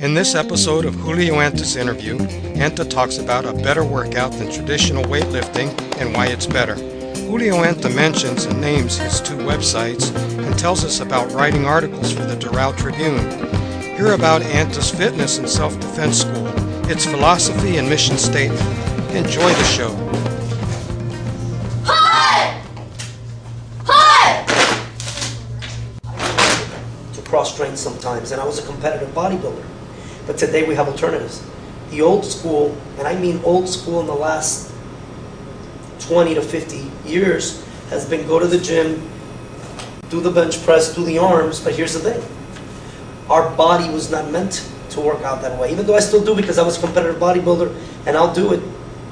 In this episode of Julio Anta's interview, Anta talks about a better workout than traditional weightlifting and why it's better. Julio Anta mentions and names his two websites and tells us about writing articles for the Doral Tribune. Hear about Anta's fitness and self-defense school, its philosophy and mission statement. Enjoy the show. To cross-train sometimes, and I was a competitive bodybuilder. But today we have alternatives. The old school, and I mean old school in the last 20 to 50 years, has been go to the gym, do the bench press, do the arms, but here's the thing. Our body was not meant to work out that way, even though I still do because I was a competitive bodybuilder, and I'll do it.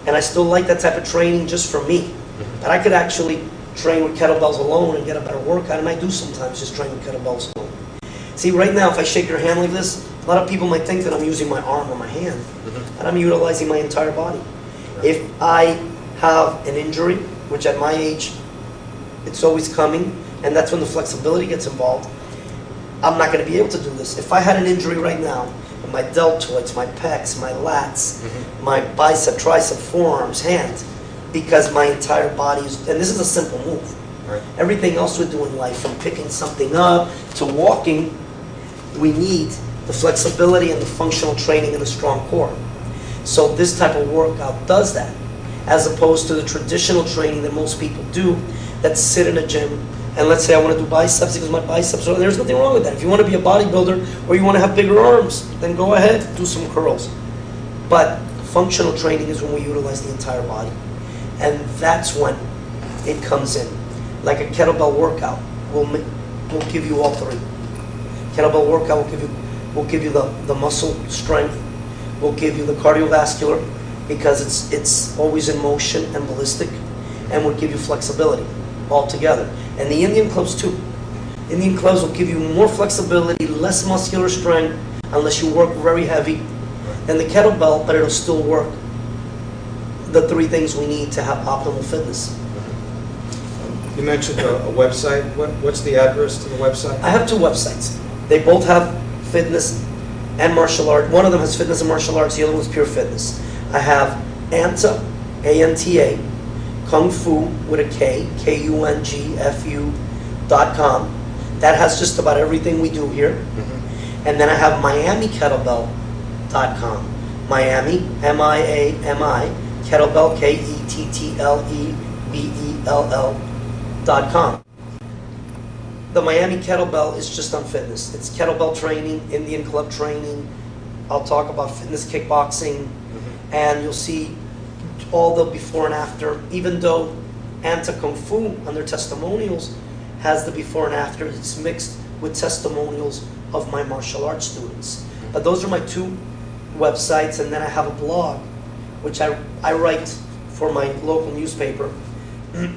And I still like that type of training just for me. And I could actually train with kettlebells alone and get a better workout, and I do sometimes just train with kettlebells alone. See, right now, if I shake your hand like this, a lot of people might think that I'm using my arm or my hand, and I'm utilizing my entire body. If I have an injury, which at my age, it's always coming, and that's when the flexibility gets involved, I'm not going to be able to do this. If I had an injury right now, in my deltoids, my pecs, my lats, my bicep, tricep, forearms, hands, because my entire body is, and this is a simple move. Right. Everything else we do in life, from picking something up to walking, we need the flexibility and the functional training and the strong core. So this type of workout does that, as opposed to the traditional training that most people do, that sit in a gym, and let's say I want to do biceps because my biceps are, there's nothing wrong with that. If you want to be a bodybuilder or you want to have bigger arms, then go ahead, do some curls. But functional training is when we utilize the entire body. And that's when it comes in. Like a kettlebell workout will give you all three. Kettlebell workout will give you the muscle strength, will give you the cardiovascular because it's always in motion and ballistic, and will give you flexibility all together. And the Indian clubs too. Indian clubs will give you more flexibility, less muscular strength, unless you work very heavy, than the kettlebell, but it'll still work. The three things we need to have optimal fitness. You mentioned a website. What's the address to the website? I have two websites. They both have fitness and martial art. One of them has fitness and martial arts. The other one's pure fitness. I have Anta, A-N-T-A, Kung Fu with a K, KUNGFU.com. That has just about everything we do here. And then I have MiamiKettlebell.com. Miami, M-I-A-M-I, Kettlebell, Kettlebell.com. The Miami Kettlebell is just on fitness. It's kettlebell training, Indian club training. I'll talk about fitness kickboxing, and you'll see all the before and after. Even though Anta Kung Fu on their testimonials has the before and after, it's mixed with testimonials of my martial arts students. But those are my two websites, and then I have a blog, which I write for my local newspaper,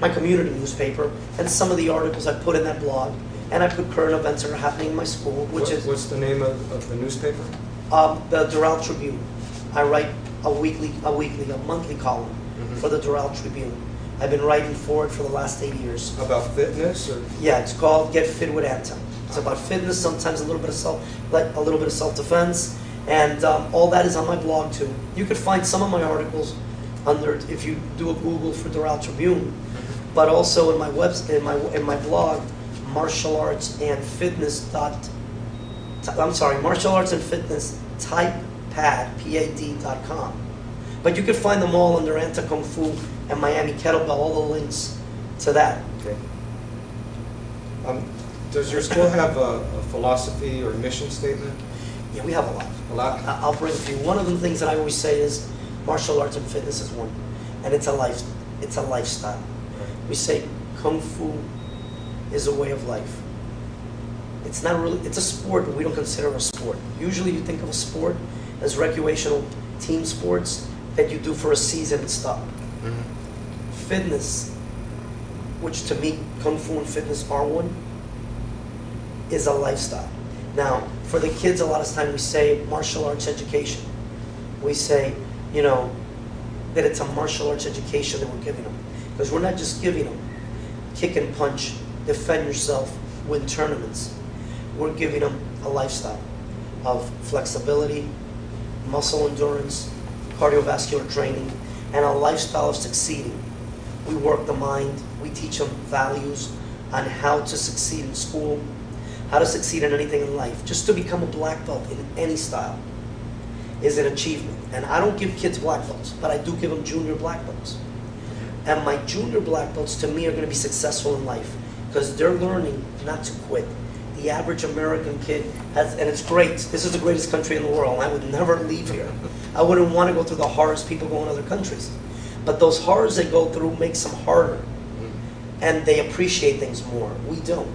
my community newspaper, and some of the articles I put in that blog, and I put current events that are happening in my school, which is... What's the name of the newspaper? The Doral Tribune. I write a monthly column for the Doral Tribune. I've been writing for it for the last 8 years. About fitness, or? Yeah, it's called Get Fit with Anta. It's about fitness, sometimes a little bit of self-defense, and all that is on my blog too. You could find some of my articles under, if you do a Google for Doral Tribune, but also in my in my blog, martial arts and fitness typepad, PAD.com. But you could find them all under Anta Kung Fu and Miami Kettlebell, all the links to that. Okay. Does your school have a philosophy or mission statement? Yeah, we have a lot. A lot? I'll bring a few. One of the things that I always say is martial arts and fitness is one, and it's a lifestyle. Right. We say Kung Fu is a way of life. It's not really, it's a sport, but we don't consider it a sport. Usually you think of a sport as recreational team sports that you do for a season and stop. Fitness, which to me, Kung Fu and fitness are one, is a lifestyle. Now, for the kids, a lot of times we say martial arts education. We say, that it's a martial arts education that we're giving them. Because we're not just giving them kick and punch, defend yourself, win tournaments. We're giving them a lifestyle. of flexibility, muscle endurance, cardiovascular training, and a lifestyle of succeeding. We work the mind, we teach them values on how to succeed in school, how to succeed in anything in life. Just to become a black belt in any style is an achievement. And I don't give kids black belts, but I do give them junior black belts. And my junior black belts, to me, are going to be successful in life because they're learning not to quit. The average American kid has, and it's great, this is the greatest country in the world, and I would never leave here. I wouldn't want to go through the horrors people go in other countries. But those horrors they go through makes them harder. And they appreciate things more. We don't.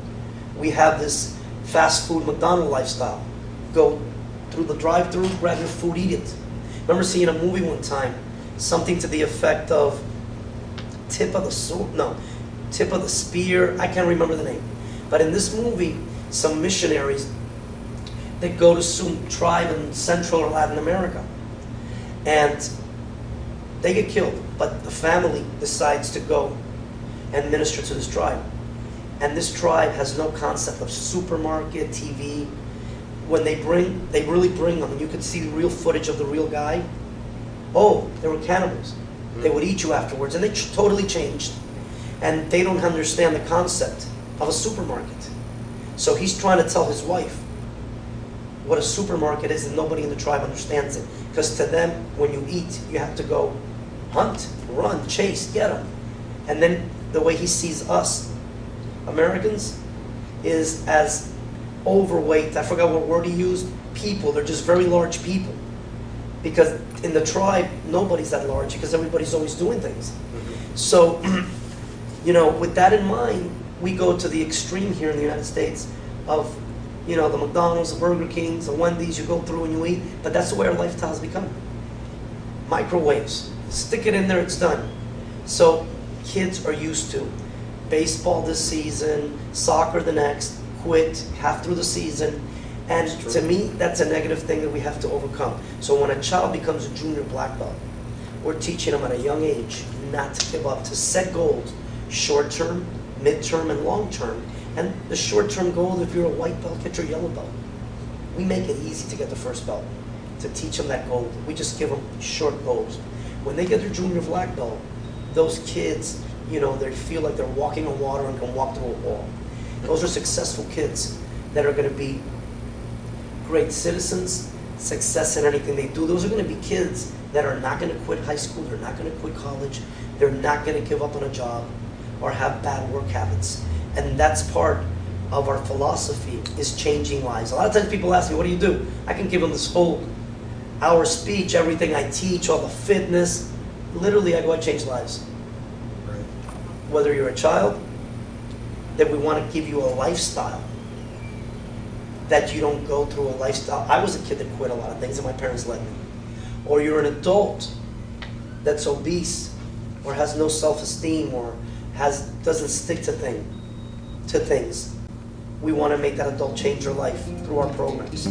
We have this fast food McDonald's lifestyle. Go through the drive-thru, grab your food, eat it. Remember seeing a movie one time, something to the effect of tip of the spear, I can't remember the name. But in this movie, some missionaries, they go to some tribe in Central or Latin America. And they get killed, but the family decides to go and minister to this tribe. And this tribe has no concept of supermarket, TV. When they really bring them, and you could see the real footage of the real guy. Oh, they were cannibals. They would eat you afterwards, and they totally changed. And they don't understand the concept of a supermarket. So he's trying to tell his wife what a supermarket is, and nobody in the tribe understands it. Because to them, when you eat, you have to go hunt, run, chase, get them. And then the way he sees us, Americans, is as overweight, I forgot what word he used, people. They're just very large people. Because in the tribe, nobody's that large because everybody's always doing things. So, with that in mind, we go to the extreme here in the United States of, the McDonald's, the Burger Kings, the Wendy's, you go through and you eat, but that's the way our lifestyle has become. Microwaves. Stick it in there, it's done. So kids are used to baseball this season, soccer the next, quit half through the season. And to me, that's a negative thing that we have to overcome. So when a child becomes a junior black belt, we're teaching them at a young age not to give up, to set goals, short-term, mid-term, and long-term. And the short-term goal, if you're a white belt, get your yellow belt. We make it easy to get the first belt, to teach them that goal. We just give them short goals. When they get their junior black belt, those kids, they feel like they're walking on water and can walk through a wall. Those are successful kids that are going to be great citizens, success in anything they do. Those are going to be kids that are not going to quit high school, they're not going to quit college, they're not going to give up on a job or have bad work habits. And that's part of our philosophy, is changing lives. A lot of times people ask me, what do you do? I can give them this whole hour speech, everything I teach, all the fitness. Literally, I go and change lives. Right. Whether you're a child, that we want to give you a lifestyle, that you don't go through a lifestyle. I was a kid that quit a lot of things and my parents let me. Or you're an adult that's obese or has no self-esteem or doesn't stick to things. We want to make that adult change their life through our programs.